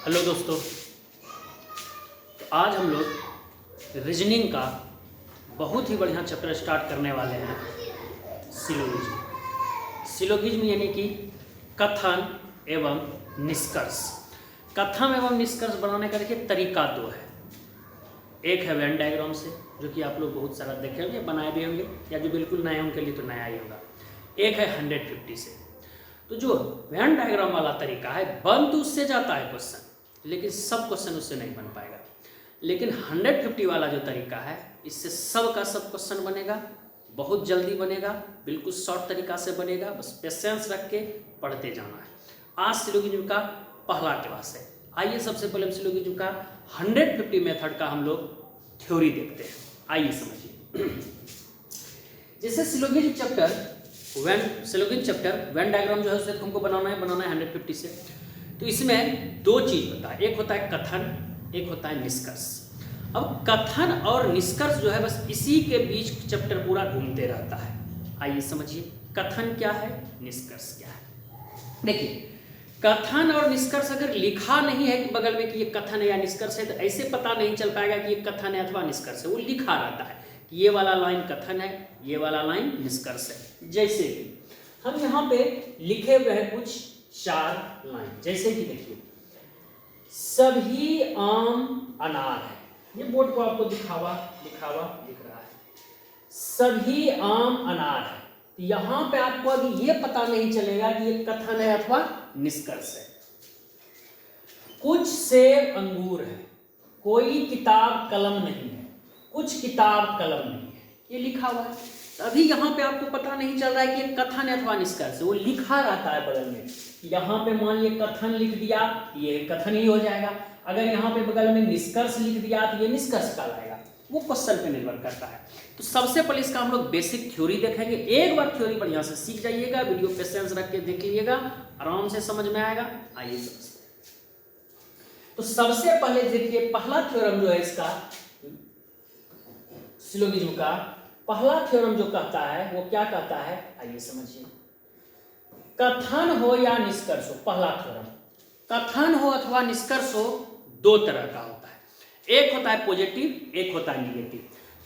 Hello दोस्तों, तो आज हम लोग रीजनिंग का बहुत ही बढ़िया चैप्टर स्टार्ट करने वाले हैं। सिलोगिज्म यानी कि कथन एवं निष्कर्ष। कथन एवं निष्कर्ष बनाने का देखिए तरीका दो है। एक है वेन डायग्राम से, जो कि आप लोग बहुत सारा देखे होंगे, बनाए भी होंगे, या जो बिल्कुल नए हैं उनके लिए तो नया ही होगा। एक है 150 से। तो जो वेन डायग्राम वाला तरीका है, बन तो उससे जाता है क्वेश्चन, लेकिन सब क्वेश्चन उससे नहीं बन पाएगा। लेकिन 150 वाला जो तरीका है, इससे सब का सब क्वेश्चन बनेगा, बहुत जल्दी बनेगा, बिल्कुल शॉर्ट तरीका से बनेगा। बस पेशेंस रख के पढ़ते जाना है। आज सिलोगिज्म का पहला क्लास है। आइए सबसे पहले सिलोगिज्म का 150 मेथड का हम लोग थ्योरी देखते हैं। आइए समझिए। जैसे सिलोगिज्म चैप्टर वेन डायग्राम जो है उसे तुमको बनाना है 150 से। तो इसमें दो चीज होता है, एक होता है कथन, एक होता है निष्कर्ष। अब कथन और निष्कर्ष जो है बस इसी के बीच चैप्टर पूरा घूमते रहता है। आइए समझिए कथन क्या है, निष्कर्ष क्या है। देखिए कथन और निष्कर्ष अगर लिखा नहीं है कि बगल में कि ये कथन है या निष्कर्ष है, तो ऐसे पता नहीं चल पाएगा कि ये कथन है अथवा निष्कर्ष है। वो लिखा रहता है कि ये वाला लाइन कथन है, ये वाला लाइन निष्कर्ष है। जैसे कि हम यहाँ पे लिखे हुए हैं कुछ 4 लाइन, जैसे कि देखिए सभी आम अनार है। ये बोर्ड को आपको लिखा हुआ दिख रहा है, सभी आम अनार है। यहां पे आपको अभी ये पता नहीं चलेगा कि ये कथन है अथवा निष्कर्ष है। कुछ सेब अंगूर है, कोई किताब कलम नहीं है, कुछ किताब कलम नहीं है, ये लिखा हुआ है। तो अभी यहाँ पे आपको पता नहीं चल रहा है कि ये कथन है अथवा निष्कर्ष है। वो लिखा रहता है बगल में। यहाँ पे मान लिया कथन लिख दिया, ये कथन ही हो जाएगा। अगर यहाँ पे बगल में निष्कर्ष लिख दिया तो ये निष्कर्ष कहलाएगा। वो क्वेश्चन पे निर्भर करता है। तो सबसे पहले इसका हम लोग बेसिक थ्योरी देखेंगे। एक बार थ्योरी बढ़िया से सीख जाइएगा, वीडियो पेशेंस रख के देख लीजिएगा, आराम से समझ में आएगा। आइए समझते हैं। तो सबसे पहले देखिए पहला थ्योरम जो है इसका सिलोगिज्म का पहला थ्योरम जो कहता है वो क्या कहता है, आइए समझिए। कथन हो या निष्कर्ष हो, पहला थ्योरम, कथन हो अथवा निष्कर्ष हो, दो तरह का होता है। एक होता है पॉजिटिव, एक होता है निगेटिव।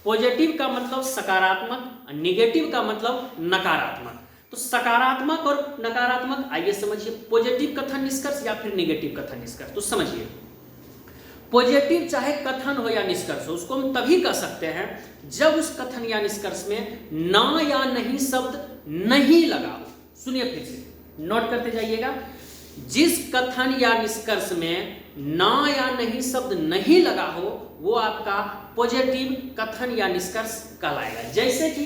पॉजिटिव का मतलब सकारात्मक, निगेटिव का मतलब नकारात्मक। तो सकारात्मक और नकारात्मक, आइए समझिए। पॉजिटिव कथन निष्कर्ष या फिर निगेटिव कथन निष्कर्ष। तो समझिए, पॉजिटिव चाहे कथन हो या निष्कर्ष हो, उसको हम तभी कह सकते हैं जब उस कथन या निष्कर्ष में ना या नहीं शब्द नहीं लगा हो। सुनिए फिर से, नोट करते जाइएगा। जिस कथन या निष्कर्ष में ना या नहीं शब्द नहीं लगा हो, वो आपका पॉजिटिव कथन या निष्कर्ष कहलाएगा। जैसे कि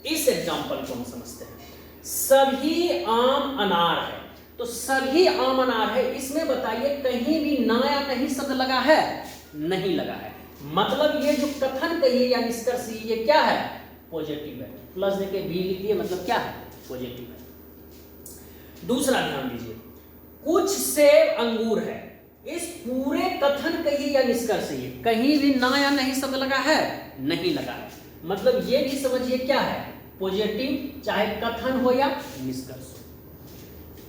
इस एग्जांपल को हम समझते हैं, सभी आम अनार है। तो सभी आम अनार है, इसमें बताइए कहीं भी ना या नहीं शब्द लगा है? नहीं लगा है। मतलब ये जो कथन कहिए या निष्कर्ष, ये क्या है? पॉजिटिव है। प्लस देके भी लिख दिए, मतलब क्या है? पॉजिटिव है। दूसरा ध्यान दीजिए, कुछ सेब अंगूर है। इस पूरे कथन कहिए या निष्कर्ष, ये कहीं भी ना या नहीं शब्द लगा है? नहीं लगा है। मतलब ये भी समझिए क्या है? पॉजिटिव, चाहे कथन हो या निष्कर्ष हो।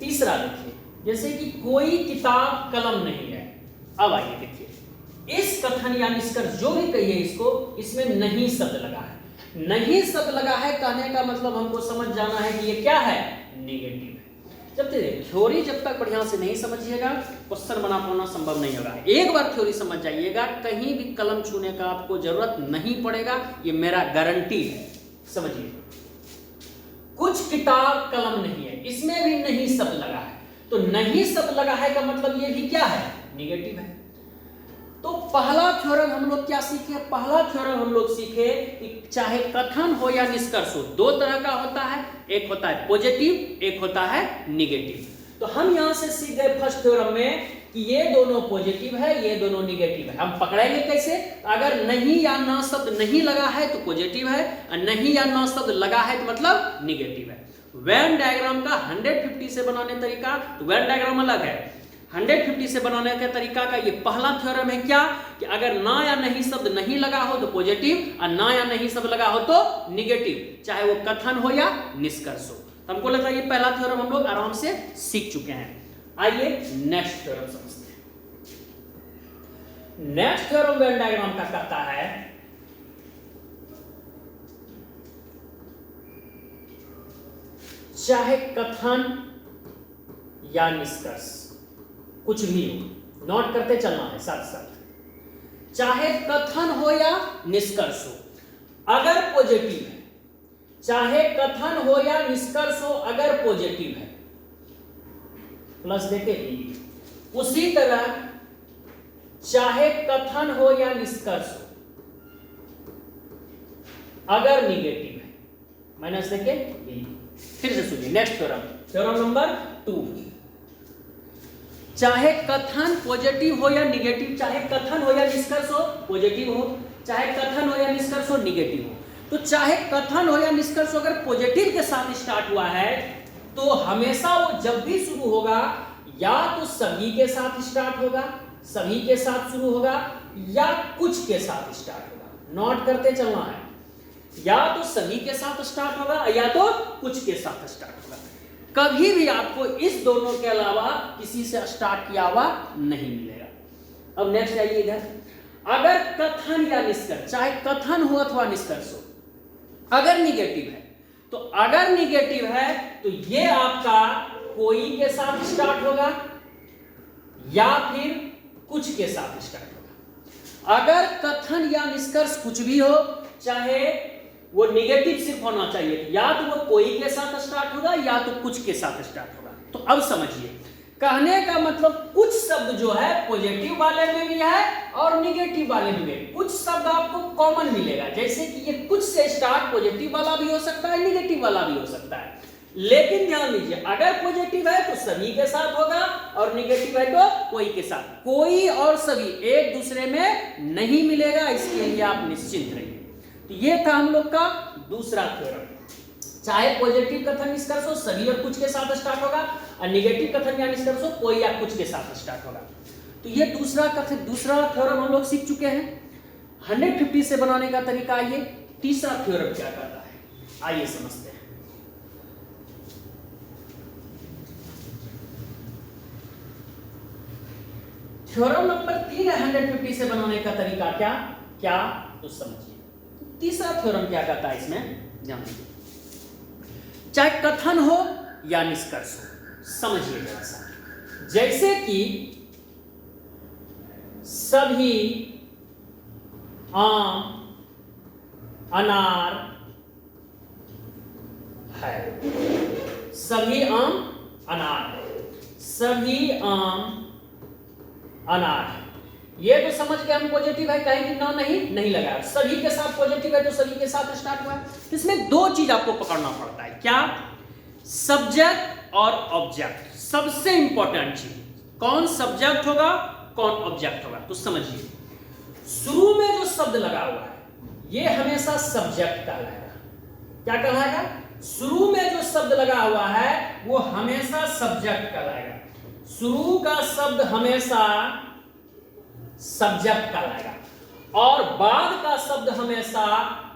तीसरा देखिए, जैसे कि कोई किताब कलम नहीं है। अब आइए देखिए, इस कथन या निष्कर्ष जो भी कहिए इसको, इसमें नहीं शब्द लगा है। नहीं शब्द लगा है कहने का मतलब हमको समझ जाना है कि ये क्या है? नेगेटिव है। जब तक थ्योरी जब तक बढ़िया से नहीं समझिएगा, क्वेश्चन बना पाना संभव नहीं होगा। एक बार थ्योरी समझ जाइएगा, कहीं भी कलम छूने का आपको जरूरत नहीं पड़ेगा, ये मेरा गारंटी है। समझिए, कुछ किताब कलम नहीं है, इसमें भी नहीं शब्द लगा है। तो नहीं शब्द लगा है का मतलब ये भी क्या है? नेगेटिव है। तो पहला थ्योरम हम लोग क्या सीखे? पहला थ्योरम हम लोग सीखे कि चाहे कथन हो या निष्कर्ष हो, दो तरह का होता है। एक होता है पॉजिटिव, एक होता है निगेटिव। तो हम यहां से सीख गए फर्स्ट थ्योरम में कि ये दोनों पॉजिटिव है, ये दोनों निगेटिव है। हम पकड़ेंगे कैसे? अगर नहीं या ना शब्द नहीं लगा है तो पॉजिटिव है, और नहीं या ना शब्द लगा है तो मतलब निगेटिव है। वेन डायग्राम का 150 से बनाने तरीका, तो वेन डायग्राम अलग है। 150 से बनाने का तरीका का ये पहला थ्योरम है क्या, कि अगर ना या नहीं शब्द नहीं लगा हो तो पॉजिटिव, और ना या नहीं शब्द लगा हो तो निगेटिव, चाहे वो कथन हो या निष्कर्ष हो। हमको लगता है ये पहला थ्योरम हम लोग आराम से सीख चुके हैं। आइए नेक्स्ट थ्योरम समझते हैं। नेक्स्ट थ्योरम वेन डायग्राम का कहता है चाहे कथन या निष्कर्ष कुछ भी हो, नोट करते चलना है साथ साथ, चाहे कथन हो या निष्कर्ष हो, अगर पॉजिटिव है, चाहे कथन हो या निष्कर्ष हो अगर पॉजिटिव है, प्लस देते ही उसी तरह चाहे कथन हो या निष्कर्ष हो अगर निगेटिव है, माइनस देके बी। फिर से सुनिए नेक्स्ट थ्योरम, थ्योरम नंबर 2, चाहे कथन पॉजिटिव हो या निगेटिव, चाहे कथन हो या निष्कर्ष हो पॉजिटिव हो, चाहे कथन हो या निष्कर्ष हो निगेटिव हो, तो चाहे कथन हो या निष्कर्ष अगर पॉजिटिव के साथ स्टार्ट हुआ है तो हमेशा वो जब भी शुरू होगा या तो सभी के साथ स्टार्ट होगा, सभी के साथ शुरू होगा, या कुछ के साथ स्टार्ट होगा। नोट करते चलना है, या तो सभी के साथ स्टार्ट होगा या तो कुछ के साथ स्टार्ट होगा। कभी भी आपको इस दोनों के अलावा किसी से स्टार्ट किया हुआ नहीं मिलेगा। अब नेक्स्ट आइए इधर, अगर कथन या निष्कर्ष, चाहे कथन हो अथवा निष्कर्ष हो, अगर निगेटिव है तो अगर निगेटिव है तो ये आपका कोई के साथ स्टार्ट होगा या फिर कुछ के साथ स्टार्ट होगा। अगर कथन या निष्कर्ष कुछ भी हो, चाहे वो निगेटिव सिर्फ होना चाहिए, या तो वो कोई के साथ स्टार्ट होगा या तो कुछ के साथ स्टार्ट होगा। तो अब समझिए, कहने का मतलब कुछ शब्द जो है पॉजिटिव वाले में भी है और निगेटिव वाले में भी। कुछ शब्द आपको कॉमन मिलेगा, जैसे कि ये कुछ से स्टार्ट पॉजिटिव वाला भी हो सकता है, निगेटिव वाला भी हो सकता है। लेकिन ध्यान दीजिए, अगर पॉजिटिव है तो सभी के साथ होगा और निगेटिव है तो कोई के साथ। कोई और सभी एक दूसरे में नहीं मिलेगा, इसके लिए आप निश्चिंत रहिए। तो ये था हम लोग का दूसरा थ्योरम, चाहे पॉजिटिव कथन निष्कर्ष हो सभी और कुछ के साथ स्टार्ट होगा, और निगेटिव कथन या निष्कर्ष हो कोई या कुछ के साथ स्टार्ट होगा। तो ये दूसरा थ्योरम हम लोग सीख चुके हैं। 150 से बनाने का तरीका आइए, तीसरा थ्योरम क्या कहता है आइए समझते हैं। थ्योरम नंबर 3 है 150 से बनाने का तरीका क्या क्या, तो समझिए। तीसरा थ्योरम क्या कहता है इसमें, ध्यान दीजिए, चाहे कथन हो या निष्कर्ष हो, समझिए जरा सा। जैसे कि सभी आम अनार है, सभी आम अनार है, सभी आम अनार है। ये तो समझ के हम पॉजिटिव है, कहीं ना नहीं लगाया। सभी के साथ पॉजिटिव है तो सभी के साथ स्टार्ट हुआ है। इसमें दो चीज आपको पकड़ना पड़ता है, क्या, सब्जेक्ट और ऑब्जेक्ट। सबसे इंपॉर्टेंट चीज, कौन सब्जेक्ट होगा कौन ऑब्जेक्ट होगा। तो समझिए, शुरू में जो शब्द लगा हुआ है ये हमेशा सब्जेक्ट कहलाएगा। क्या कहलाएगा, शुरू में जो शब्द लगा हुआ है वो हमेशा सब्जेक्ट कहलाएगा। शुरू का शब्द हमेशा सब्जेक्ट कहलाएगा और बाद का शब्द हमेशा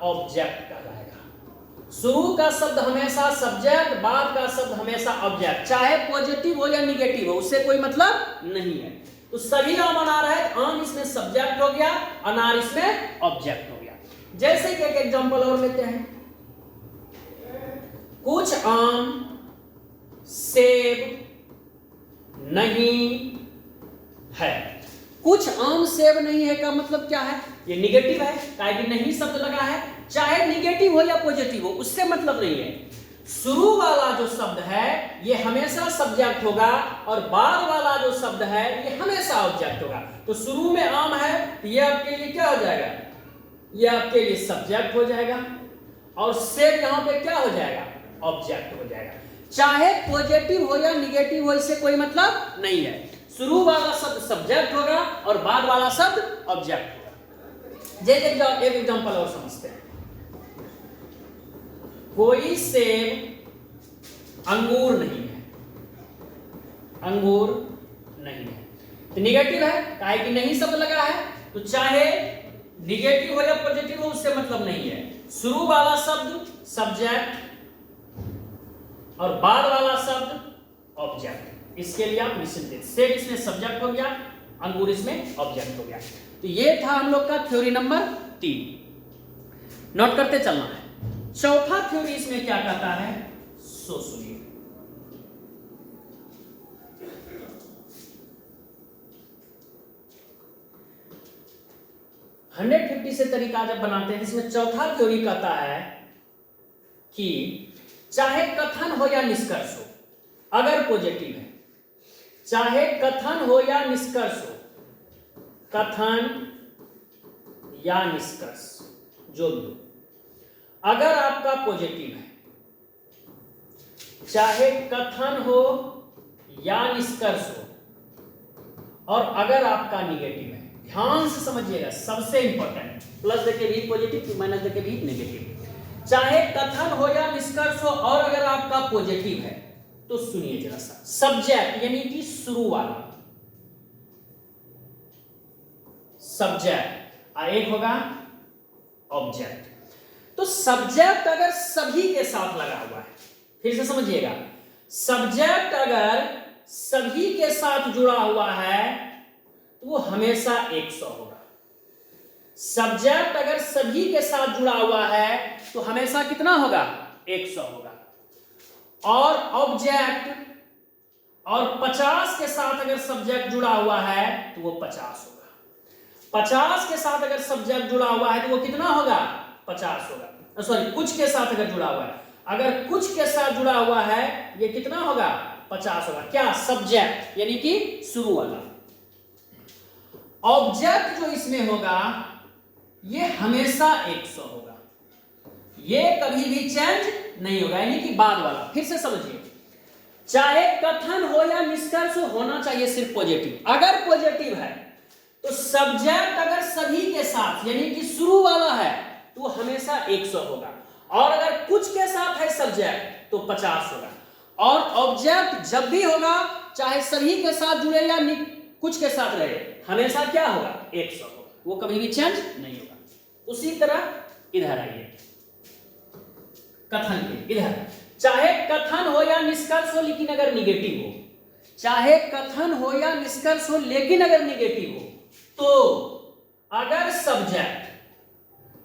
ऑब्जेक्ट कहलाएगा। शुरू का शब्द हमेशा सब्जेक्ट, बाद का शब्द हमेशा ऑब्जेक्ट, चाहे पॉजिटिव हो या निगेटिव हो, उससे कोई मतलब नहीं है। तो सभी आम अनार है, आम इसमें सब्जेक्ट हो गया, अनार इसमें ऑब्जेक्ट हो गया। जैसे कि एक एग्जांपल और लेते हैं, कुछ आम सेब नहीं है। कुछ आम सेब नहीं है का मतलब क्या है, ये निगेटिव है, काहे कि नहीं शब्द लगा है। चाहे निगेटिव हो या पॉजिटिव हो, उससे मतलब नहीं है। शुरू वाला जो शब्द है ये हमेशा सब्जेक्ट होगा और बाद वाला जो शब्द है ये हमेशा ऑब्जेक्ट होगा। तो शुरू में आम है तो ये आपके लिए क्या हो जाएगा, ये आपके लिए सब्जेक्ट हो जाएगा, और सेब यहां पे क्या हो जाएगा, ऑब्जेक्ट हो जाएगा। चाहे पॉजिटिव हो या निगेटिव हो, इससे कोई मतलब नहीं है। शुरू वाला शब्द सब्जेक्ट होगा और बाद वाला शब्द ऑब्जेक्ट होगा। जैसे एक एग्जांपल और समझते हैं, कोई सेब अंगूर नहीं है, अंगूर नहीं है तो निगेटिव है, काहे कि नहीं शब्द लगा है। तो चाहे निगेटिव हो या पॉजिटिव हो उससे मतलब नहीं है। शुरू वाला शब्द सब्जेक्ट और बाद वाला शब्द ऑब्जेक्ट, इसके लिए आप निश्चिंत। सेब इसमें सब्जेक्ट हो गया, अंगूर इसमें ऑब्जेक्ट हो गया। तो ये था हम लोग का थ्योरी नंबर 3, नोट करते चलना है। चौथा थ्योरी इसमें क्या कहता है, सो सुनिए। हंड्रेड 150 से तरीका जब बनाते हैं, इसमें चौथा थ्योरी कहता है कि चाहे कथन हो या निष्कर्ष हो, अगर पॉजिटिव है, चाहे कथन हो या निष्कर्ष हो, कथन या निष्कर्ष जो भी हो, अगर आपका पॉजिटिव है, चाहे कथन हो या निष्कर्ष हो, और अगर आपका निगेटिव है, ध्यान से समझिएगा, सबसे इंपॉर्टेंट, प्लस देके भी पॉजिटिव, माइनस देके भी नेगेटिव, चाहे कथन हो या निष्कर्ष हो और अगर आपका पॉजिटिव है, तो सुनिए जरा सा, सब्जेक्ट यानी कि शुरू वाला सब्जेक्ट, एक होगा ऑब्जेक्ट। तो सब्जेक्ट अगर सभी के साथ लगा हुआ है, फिर से समझिएगा, सब्जेक्ट अगर सभी के साथ जुड़ा हुआ है तो वो हमेशा 100 होगा। सब्जेक्ट अगर सभी के साथ जुड़ा हुआ है तो हमेशा कितना होगा, 100 होगा। और ऑब्जेक्ट और 50 के साथ अगर सब्जेक्ट जुड़ा हुआ है तो वो 50 होगा। 50 के साथ अगर सब्जेक्ट जुड़ा हुआ है तो वो कितना होगा, 50 होगा। सॉरी, कुछ के साथ अगर जुड़ा हुआ है, अगर कुछ के साथ जुड़ा हुआ है ये कितना होगा, 50 होगा। क्या, सब्जेक्ट यानी कि शुरू वाला। ऑब्जेक्ट जो इसमें होगा ये हमेशा 100 होगा, ये कभी भी चेंज नहीं होगा, यानी कि बाद वाला। फिर से समझिए, चाहे कथन हो या निष्कर्ष हो, होना चाहिए सिर्फ पॉजिटिव। अगर पॉजिटिव है तो सब्जेक्ट अगर सभी के साथ यानी कि शुरू वाला है तो हमेशा 100 होगा, और अगर कुछ के साथ है सब्जेक्ट तो 50 होगा। और ऑब्जेक्ट जब भी होगा, चाहे सभी के साथ जुड़े या कुछ के साथ रहे, हमेशा क्या होगा, 100 होगा, वो कभी भी चेंज नहीं होगा। उसी तरह इधर आइए, कथन के इधर, चाहे कथन हो या निष्कर्ष हो लेकिन अगर निगेटिव हो, चाहे कथन हो या निष्कर्ष हो लेकिन अगर निगेटिव हो, तो अगर सब्जेक्ट,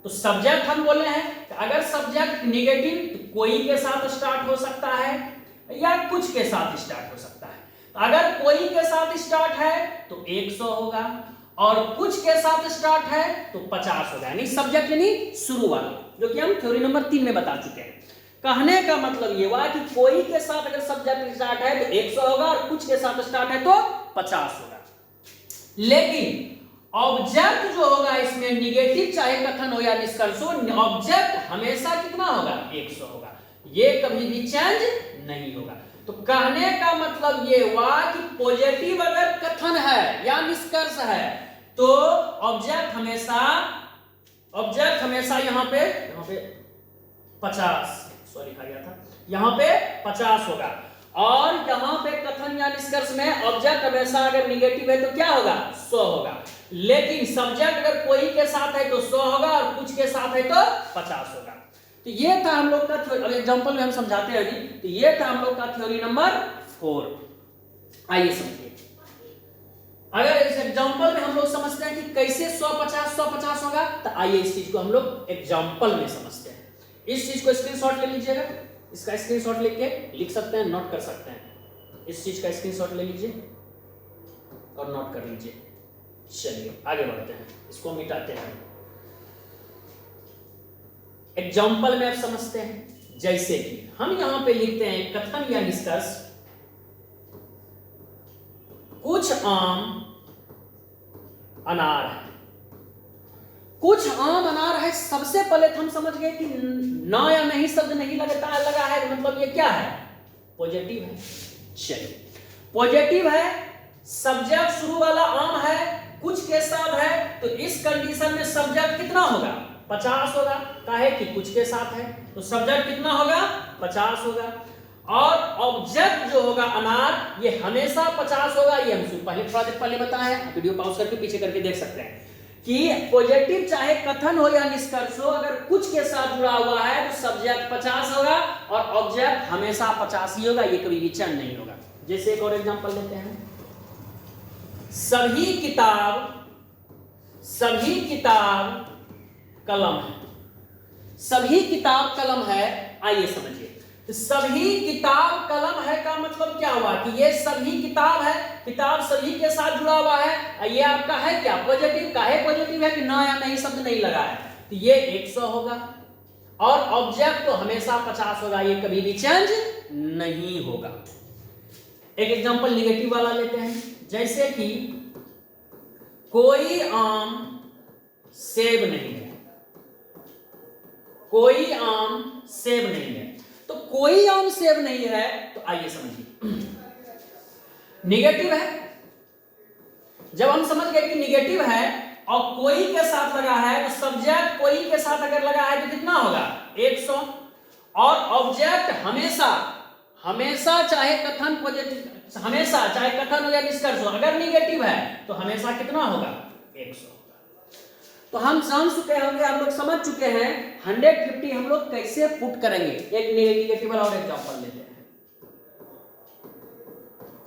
तो सब्जेक्ट हम बोले हैं, अगर सब्जेक्ट निगेटिव तो कोई के साथ स्टार्ट हो सकता है या कुछ के साथ स्टार्ट हो सकता है। अगर कोई के साथ स्टार्ट है तो 100 होगा, और कुछ के साथ स्टार्ट है तो 50 होगा, यानी सब्जेक्ट यानी शुरू वाला, जो कि हम थ्योरी नंबर 3 में बता चुके हैं। कहने का मतलब ये हुआ कि कोई के साथ अगर सब्जेक्ट स्टार्ट है तो 100 होगा, और कुछ के साथ स्टार्ट है तो 50 होगा। लेकिन ऑब्जेक्ट जो होगा इसमें निगेटिव, चाहे कथन हो या निष्कर्ष हो, ऑब्जेक्ट हमेशा कितना होगा, 100 होगा, ये कभी भी चेंज नहीं होगा। तो कहने का मतलब ये हुआ कि पॉजिटिव अगर कथन है या निष्कर्ष है तो ऑब्जेक्ट हमेशा यहां पे 50, सॉरी लिखा गया था, यहां पे 50 होगा। और यहां पे कथन या निष्कर्ष में ऑब्जेक्ट हमेशा अगर निगेटिव है तो क्या होगा, 100 होगा। लेकिन सब्जेक्ट अगर कोई के साथ है तो 100 होगा, और कुछ के साथ है तो 50 होगा। तो ये था हम लोग का थ्योरी, एग्जांपल में हम समझाते हैं अभी। तो ये था हम लोग का थ्योरी नंबर 4। आइए समझिए, अगर इस एग्जांपल में हम लोग समझते हैं कि कैसे 100-50 होगा, तो आइए इस चीज को हम लोग एग्जांपल में समझते हैं। इस चीज को स्क्रीनशॉट ले लीजिएगा, इसका स्क्रीनशॉट लेके लिख सकते हैं, नोट कर सकते हैं। इस चीज का स्क्रीनशॉट ले लीजिए और नोट कर लीजिए। चलिए आगे बढ़ते हैं, इसको मिटाते हैं। एग्जाम्पल में आप समझते हैं, जैसे कि हम यहां पे लिखते हैं कथन या निष्कर्ष, कुछ आम अनार है। कुछ आम अनार है, सबसे पहले तो हम समझ गए कि ना या नहीं शब्द नहीं लगा है, मतलब ये क्या है, पॉजिटिव है। चलिए, पॉजिटिव है, सब्जेक्ट शुरू वाला आम है, कुछ के साथ है, तो इस कंडीशन में सब्जेक्ट कितना होगा, 50 होगा। काहे कि कुछ के साथ है तो सब्जेक्ट कितना होगा, 50 होगा। और ऑब्जेक्ट जो होगा अनार, ये हमेशा 50 होगा। ये हम पहले थोड़ा देर पहले बताए हैं, वीडियो पॉज करके पीछे करके देख सकते हैं कि पॉजिटिव चाहे कथन हो या निष्कर्ष हो, अगर कुछ के साथ जुड़ा हुआ है तो सब्जेक्ट 50 होगा और ऑब्जेक्ट हमेशा 50 ही होगा, ये कभी भी चेंज नहीं होगा। जैसे एक और एग्जांपल लेते हैं, सभी किताब कलम है। सभी किताब कलम है, आइए समझिए। तो सभी किताब कलम है का मतलब क्या हुआ कि ये सभी किताब है, किताब सभी के साथ जुड़ा हुआ है। ये आपका है क्या पॉजिटिव, काहे पॉजिटिव है कि ना या नहीं शब्द नहीं लगा है, तो ये 100 होगा। और ऑब्जेक्ट तो हमेशा 50 होगा, ये कभी भी चेंज नहीं होगा। एक एग्जांपल निगेटिव वाला लेते हैं, जैसे कि कोई आम सेब नहीं है, कोई आम सेब नहीं है। तो कोई आम सेब नहीं है, तो आइए समझिए, निगेटिव है। जब हम समझ गए कि निगेटिव है और कोई के साथ लगा है, तो सब्जेक्ट कोई के साथ अगर लगा है तो कितना होगा 100। और ऑब्जेक्ट हमेशा चाहे कथन पॉजिटिव, हमेशा चाहे कथन हो या निष्कर्ष हो, अगर निगेटिव है तो हमेशा कितना होगा 100। तो हम समझ चुके होंगे, आप लोग समझ चुके हैं 150 हम लोग कैसे पुट करेंगे। एक निगेटिव वाला और एग्जांपल लेते हैं।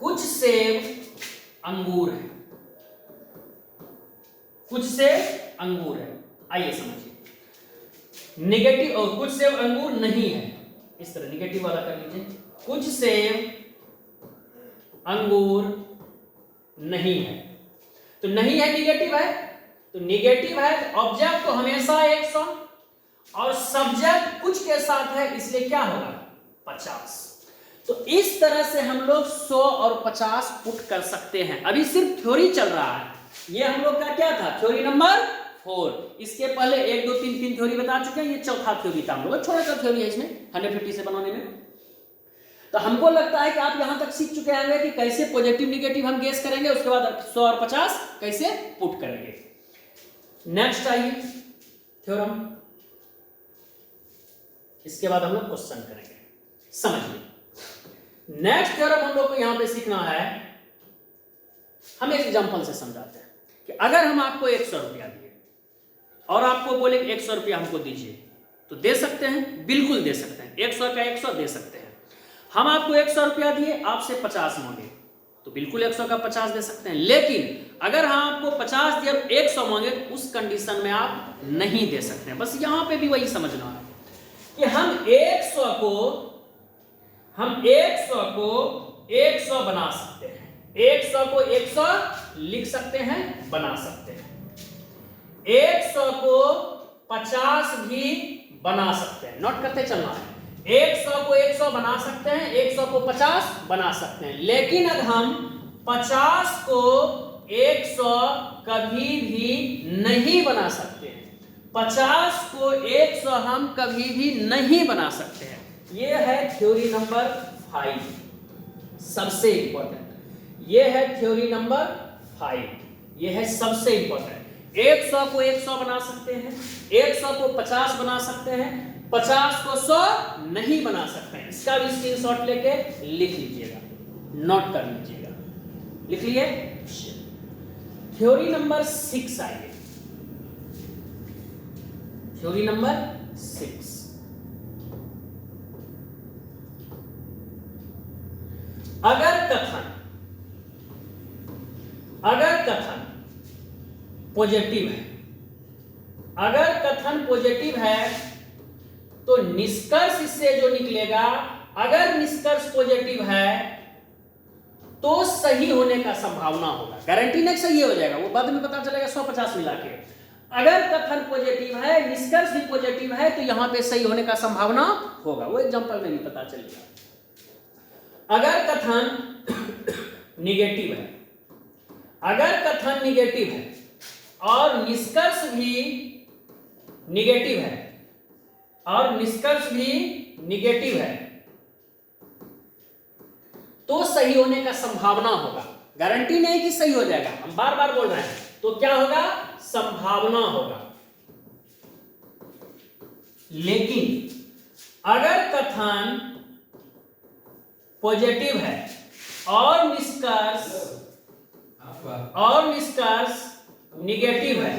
कुछ सेब अंगूर है, कुछ सेब अंगूर है, आइए समझिए। निगेटिव और कुछ सेब अंगूर नहीं है, इस तरह निगेटिव वाला कर लीजिए। कुछ सेब अंगूर नहीं है, तो नहीं है निगेटिव है, तो निगेटिव है, ऑब्जेक्ट तो हमेशा 100 और सब्जेक्ट कुछ के साथ है, इसलिए क्या होगा 50। तो इस तरह से हम लोग 100 और 50 पुट कर सकते हैं। अभी सिर्फ थ्योरी चल रहा है, ये हम लोग का क्या था थ्योरी नंबर 4। इसके पहले 1 2 3 3 थ्योरी बता चुके हैं, ये चौथा थ्योरी था हम लोग, छोटा सा थ्योरी है इसमें 150 से बनाने में। तो हमको लगता है कि आप यहां तक सीख चुके होंगे कि कैसे पॉजिटिव निगेटिव हम गेस करेंगे, उसके बाद 100 और 50 कैसे पुट करेंगे। नेक्स्ट आइए थ्योरम, इसके बाद हम लोग क्वेश्चन करेंगे, समझिए। नेक्स्ट थ्योरम हम लोग को यहां पे सीखना है, हम एक एग्जांपल से समझाते हैं कि अगर हम आपको 100 रुपया दिए और आपको बोले 100 रुपया हमको दीजिए, तो दे सकते हैं, बिल्कुल दे सकते हैं, 100 का 100 दे सकते हैं। हम आपको 100 रुपया दिए, आपसे 50 मांगे, तो बिल्कुल 100 का 50 दे सकते हैं। लेकिन अगर हम आपको 50 दिए और 100 मांगे, तो उस कंडीशन में आप नहीं दे सकते हैं। बस यहां पे भी वही समझना है कि हम 100 को 100 बना सकते हैं, 100 को 100 लिख सकते हैं, बना सकते हैं। 100 को 50 भी बना सकते हैं, नोट करते चलना है। 100 को 100 बना सकते हैं, 100 को 50 बना सकते हैं। लेकिन अगर हम 50 को 100 कभी भी नहीं बना सकते हैं, 50 को 100 हम कभी भी नहीं बना सकते हैं। ये है थ्योरी नंबर 5, सबसे इंपॉर्टेंट। ये है थ्योरी नंबर 5, ये है सबसे इंपॉर्टेंट। 100 को 100 बना सकते हैं, 100 को 50 बना सकते हैं, 50 को 100 नहीं बना सकते हैं। इसका भी स्क्रीनशॉट लेके लिख लीजिएगा, नोट कर लीजिएगा, लिख लिए। थ्योरी नंबर 6 आइए, थ्योरी नंबर 6। अगर कथन पॉजिटिव है, अगर कथन पॉजिटिव है तो निष्कर्ष इससे जो निकलेगा, अगर निष्कर्ष पॉजिटिव है तो सही होने का संभावना होगा। गारंटी नहीं सही हो जाएगा, वो बाद में पता चलेगा 150 मिला के। अगर कथन पॉजिटिव है, निष्कर्ष भी पॉजिटिव है, तो यहां पे सही होने का संभावना होगा, वो एग्जांपल में भी पता चलेगा। अगर कथन निगेटिव है, अगर कथन निगेटिव है और निष्कर्ष भी निगेटिव है, और निष्कर्ष भी निगेटिव है, तो सही होने का संभावना होगा। गारंटी नहीं कि सही हो जाएगा, हम बार बार बोल रहे हैं। तो क्या होगा, संभावना होगा। लेकिन अगर कथन पॉजिटिव है और निष्कर्ष निगेटिव है,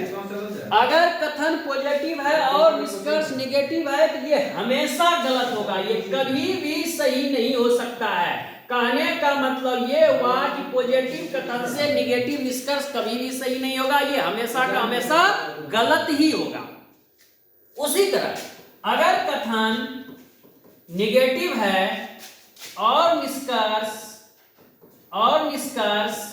अगर कथन पॉजिटिव है और निष्कर्ष निगेटिव है, तो ये हमेशा गलत होगा, ये कभी भी सही नहीं हो सकता है। कहने का मतलब ये हुआ कि पॉजिटिव कथन से निगेटिव निष्कर्ष कभी भी सही नहीं होगा, ये हमेशा का हमेशा गलत ही होगा। उसी तरह अगर कथन निगेटिव है और निष्कर्ष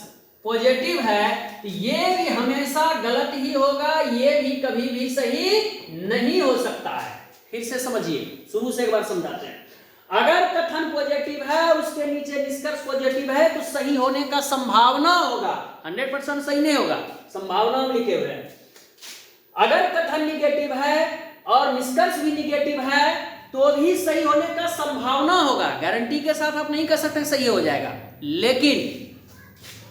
पॉजिटिव है तो ये भी हमेशा गलत ही होगा, ये भी कभी भी सही नहीं हो सकता है। फिर से समझिए, शुरू से एक बार समझाते हैं। अगर कथन पॉजिटिव है और उसके नीचे निष्कर्ष पॉजिटिव है तो सही होने का संभावना होगा, 100% सही नहीं होगा, संभावना में लिखे हुए हैं। अगर कथन निगेटिव है और निष्कर्ष भी निगेटिव है तो भी सही होने का संभावना होगा, गारंटी के साथ आप नहीं कह सकते सही हो जाएगा। लेकिन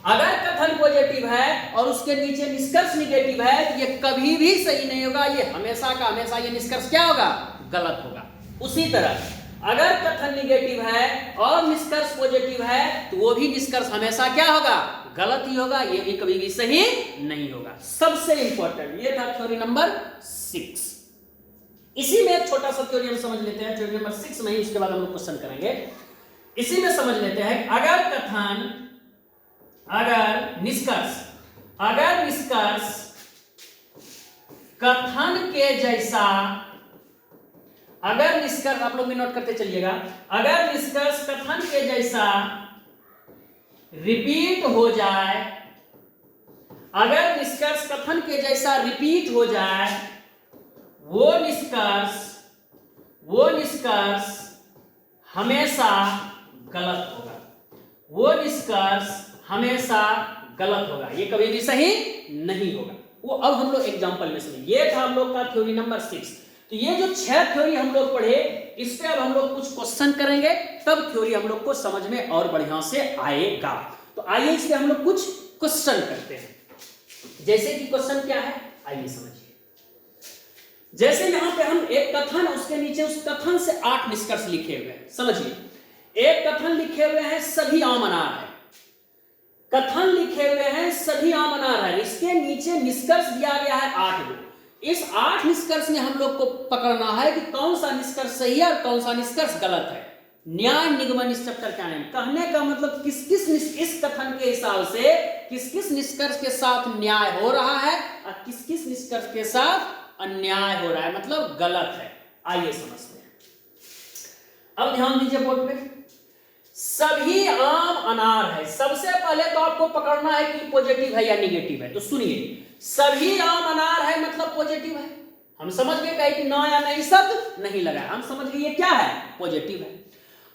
अगर कथन पॉजिटिव है और उसके नीचे निष्कर्ष निगेटिव है तो ये कभी भी सही नहीं होगा, ये हमेशा का हमेशा ये निष्कर्ष क्या होगा, गलत होगा। उसी तरह अगर कथन निगेटिव है और निष्कर्ष पॉजिटिव है तो वो भी निष्कर्ष हमेशा क्या होगा, गलत ही होगा, ये भी कभी भी सही नहीं होगा। सबसे इंपॉर्टेंट ये था थ्योरी नंबर 6। इसी में एक छोटा सा थ्योरी हम समझ लेते हैं, थ्योरी नंबर 6 में ही, उसके बाद हम लोग क्वेश्चन करेंगे। इसी में समझ लेते हैं अगर निष्कर्ष कथन के जैसा, अगर निष्कर्ष आप लोग भी नोट करते चलिएगा, अगर निष्कर्ष कथन के जैसा रिपीट हो जाए, अगर निष्कर्ष कथन के जैसा रिपीट हो जाए, वो निष्कर्ष हमेशा गलत होगा, वो निष्कर्ष हमेशा गलत होगा, ये कभी भी सही नहीं होगा। वो अब हम लोग एग्जांपल में समझेंगे। ये था हम लोग का थ्योरी नंबर 6। तो ये जो 6 थ्योरी हम लोग पढ़े, इस पे अब हम लोग कुछ क्वेश्चन करेंगे, तब थ्योरी हम लोग को समझ में और बढ़िया से आएगा। तो आइए इस पे हम लोग कुछ क्वेश्चन करते हैं। जैसे कि क्वेश्चन क्या है, आइए समझिए। जैसे यहां पे हम एक कथन, उसके नीचे उस कथन से 8 निष्कर्ष लिखे हुए हैं। समझिए, एक कथन लिखे हुए हैं सभी आम अनार है, कथन लिखे हुए हैं सभी आम अनार है, इसके नीचे निष्कर्ष दिया गया है 8 गो। इस 8 निष्कर्ष में हम लोग को पकड़ना है कि कौन सा निष्कर्ष सही है और कौन सा निष्कर्ष गलत है। न्याय निगमन इस चैप्टर का नाम। कहने का मतलब किस किस इस कथन के हिसाब से किस किस निष्कर्ष के साथ न्याय हो रहा है और किस किस निष्कर्ष के साथ अन्याय हो रहा है, मतलब गलत है। आइए समझते हैं। अब ध्यान दीजिए बोर्ड पे, सभी आम अनार है। सबसे पहले तो आपको पकड़ना है कि पॉजिटिव है या निगेटिव है। तो सुनिए, सभी आम अनार है मतलब पॉजिटिव है। हम समझ गए कहीं कि ना या नहीं शब्द नहीं लगा, हम समझ गए ये क्या है, पॉजिटिव है।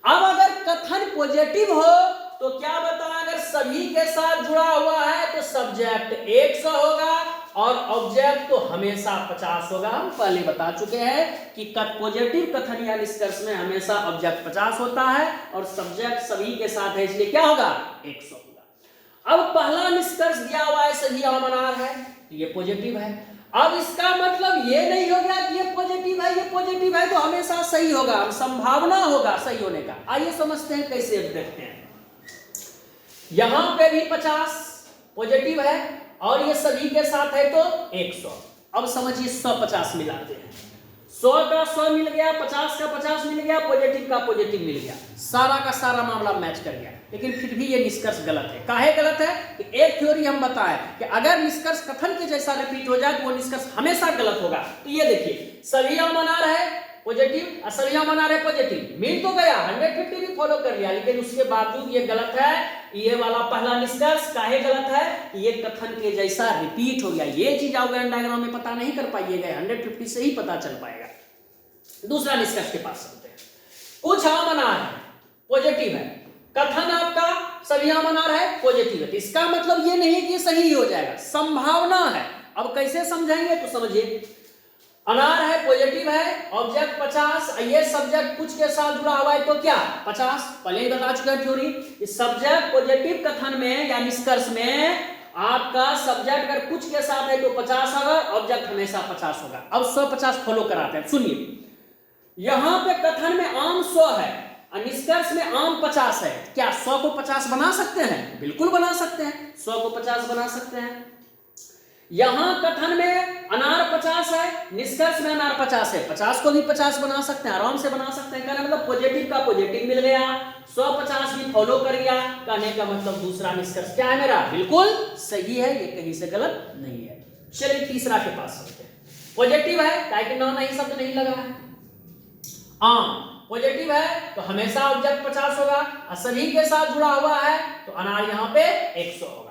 अब अगर कथन पॉजिटिव हो तो क्या बताएं, अगर सभी के साथ जुड़ा हुआ है तो सब्जेक्ट 100 होगा और ऑब्जेक्ट तो हमेशा 50 होगा। हम पहले बता चुके हैं कि पॉजिटिव कथन या निष्कर्ष में हमेशा ऑब्जेक्ट 50 होता है और सब्जेक्ट सभी के साथ है, इसलिए क्या होगा, 100 होगा। अब पहला निष्कर्ष दिया हुआ है सभी आम अनार है, तो ये पॉजिटिव है। अब इसका मतलब ये नहीं होगा कि ये पॉजिटिव है तो हमेशा सही होगा, संभावना होगा सही होने का। आइए समझते हैं कैसे, देखते हैं। यहां पे भी 50 पॉजिटिव है और ये सभी के साथ है तो 100। अब समझिए 100 50 मिलाते हैं, 100 का 100 मिल गया, 50 का 50 मिल गया, पॉजिटिव का पॉजिटिव मिल गया, सारा का सारा मामला मैच कर गया। लेकिन फिर भी ये निष्कर्ष गलत है। काहे गलत है कि एक थ्योरी हम बताएं कि अगर निष्कर्ष कथन के जैसा रिपीट हो जाए तो वो निष्कर्ष हमेशा गलत होगा। तो ये देखिए, सभी आम अनार है पॉजिटिव और सभी आम अनार है पॉजिटिव, मिल तो गया, 150 भी फॉलो कर लिया, लेकिन उसके बावजूद ये गलत है। ये वाला पहला निष्कर्ष काहे गलत है, ये कथन के जैसा रिपीट हो गया। ये चीज आप वेन डायग्राम में पता नहीं कर पाइएगा, 150 से ही पता चल पाएगा। दूसरा निष्कर्ष के पास चलते हैं। कुछ आम अनार है पॉजिटिव है, कथन आपका सभी आम अनार है पॉजिटिव है, इसका मतलब ये नहीं कि सही हो जाएगा, संभावना है। अब कैसे समझाएंगे तो समझिए, अनार है पॉजिटिव है, ऑब्जेक्ट 50, ये सब्जेक्ट कुछ के साथ जुड़ा हुआ है तो क्या 50। पहले ही बता चुका है थ्योरी, इस सब्जेक्ट पॉजिटिव कथन में या निष्कर्ष में आपका सब्जेक्ट अगर कुछ के साथ है तो 50 होगा, ऑब्जेक्ट हमेशा 50 होगा। अब 100 50 फॉलो कराते हैं। सुनिए, यहां पे कथन में आम 100 है और निष्कर्ष में आम 50 है, क्या 100 को 50 बना सकते हैं? बिल्कुल बना सकते हैं, 100 को 50 बना सकते हैं। यहां कथन में अनार 50 है, निष्कर्ष में अनार 50 है, 50 को भी 50 बना सकते हैं, आराम से बना सकते हैं। कहने मतलब पॉजिटिव का पॉजिटिव मिल गया, 150 भी फॉलो कर गया। कहने का मतलब दूसरा निष्कर्ष क्या है मेरा, बिल्कुल सही है, ये कहीं से गलत नहीं है। चलिए तीसरा के पास चलते हैं। पॉजिटिव है, काहे कि नौ नहीं शब्द नहीं लगा है। आम पॉजिटिव है तो हमेशा ऑब्जेक्ट 50 होगा, और सभी के साथ जुड़ा हुआ है तो अनार यहाँ पे 100 होगा।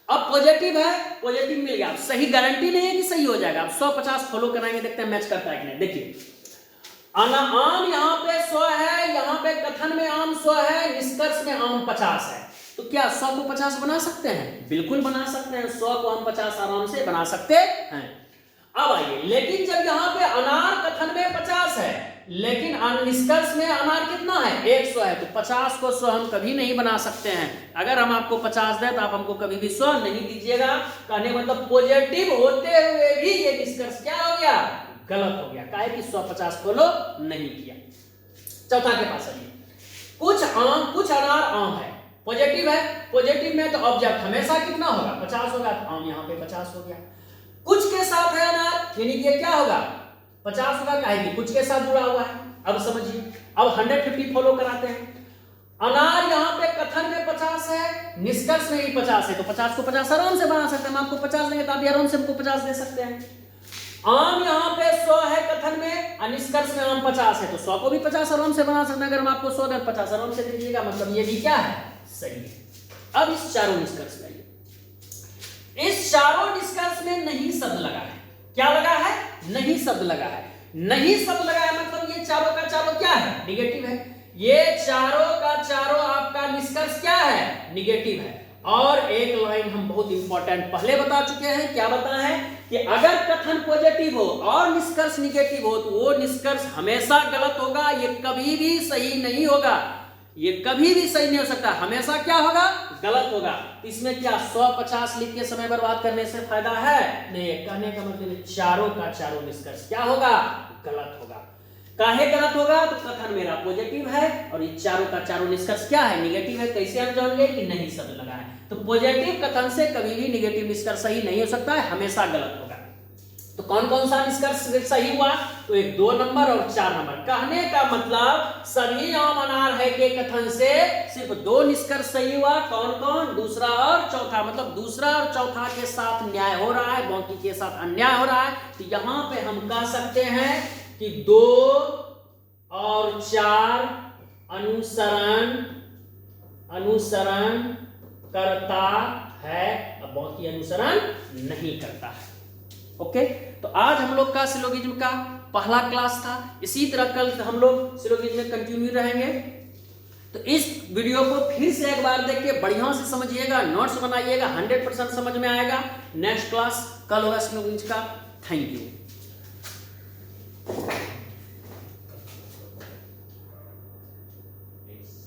अब पॉजिटिव है, पॉजिटिव मिल गया, सही गारंटी नहीं है कि सही हो जाएगा। अब 150 फॉलो कराएंगे, देखते हैं मैच करता है कि नहीं। देखिए आम यहाँ पे 100 है, यहाँ पे कथन में आम 100 है, निष्कर्ष में आम 50 है, तो क्या 100 को 50 बना सकते हैं? बिल्कुल बना सकते हैं, 100 को हम 50 आराम से बना सकते हैं। अब आइए, लेकिन जब यहाँ पे अनार कथन में 50 है, लेकिन निष्कर्ष में अनार कितना है, 100 है, तो 50 को 100 हम कभी नहीं बना सकते हैं। अगर हम आपको 50 दें तो आप हमको कभी भी 100 नहीं दीजिएगा। कहने मतलब पॉजिटिव होते हुए भी ये निष्कर्ष क्या हो गया, गलत हो गया, काहे कि 150 फॉलो नहीं किया। चौथा के पास आइए, कुछ अनार आम है, पॉजिटिव है, पॉजिटिव में तो ऑब्जेक्ट हमेशा कितना होगा, 50 होगा, तो आम यहाँ पे 50 हो गया। कुछ के साथ है अनार, यानी कि क्या होगा, 50 होगा, काहे कि कुछ के साथ जुड़ा हुआ है। अब समझिए, अब 150 फॉलो कराते हैं। अनार यहाँ पे कथन में 50 है, निष्कर्ष में ही 50 है, तो 50 को 50 आराम से बना सकते हैं। हम आपको 50 देंगे तो आप आराम से हमको 50 दे सकते हैं। आम यहाँ पे 100 है कथन में, और निष्कर्ष में आम 50 है, तो 100 को भी 50 आराम से बना सकते हैं। अगर हम आपको 100 दें 50 आराम से दीजिएगा, मतलब ये भी क्या है, सही है। अब इस चारों निष्कर्ष में, इस चारों निष्कर्ष में नहीं शब्द लगा है। क्या लगा है, नहीं शब्द लगा है। नहीं शब्द लगा है मतलब ये चारों का चारों क्या है, निगेटिव है। ये चारों का चारों आपका निष्कर्ष क्या है, निगेटिव है। और एक लाइन हम बहुत इंपॉर्टेंट पहले बता चुके हैं, क्या बताया है कि अगर कथन पॉजिटिव हो और निष्कर्ष निगेटिव हो तो वो निष्कर्ष हमेशा गलत होगा, ये कभी भी सही नहीं होगा, ये कभी भी सही नहीं हो सकता, हमेशा क्या होगा, गलत होगा। इसमें क्या 150 लिख के समय बर्बाद करने से फायदा है नहीं। कहने का मतलब चारों का चारों निष्कर्ष क्या होगा, गलत होगा। काहे गलत होगा, तो कथन मेरा पॉजिटिव है और ये चारों का चारों निष्कर्ष क्या है, निगेटिव है। कैसे हम जानेंगे कि नहीं शब्द लगा है, तो पॉजिटिव कथन से कभी भी निगेटिव निष्कर्ष सही नहीं हो सकता है, हमेशा गलत होगा। तो कौन कौन सा निष्कर्ष सही हुआ, तो एक 2 नंबर और 4 नंबर। कहने का मतलब सभी आम अनार है के कथन से सिर्फ 2 निष्कर्ष सही हुआ। कौन कौन, दूसरा और चौथा, मतलब दूसरा और चौथा के साथ न्याय हो रहा है, बाकी के साथ अन्याय हो रहा है। तो यहां पे हम कह सकते हैं कि 2 और 4 अनुसरण करता है, अब बाकी अनुसरण नहीं करता है। ओके, तो आज हम लोग का सिलोगिज्म का पहला क्लास था। इसी तरह कल हम लोग सिलोगिज्म में कंटिन्यू रहेंगे। तो इस वीडियो को फिर से एक बार देख के बढ़िया से समझिएगा, नोट्स बनाइएगा, 100% समझ में आएगा। नेक्स्ट क्लास कल होगा सिलोगिज्म का। Thank you.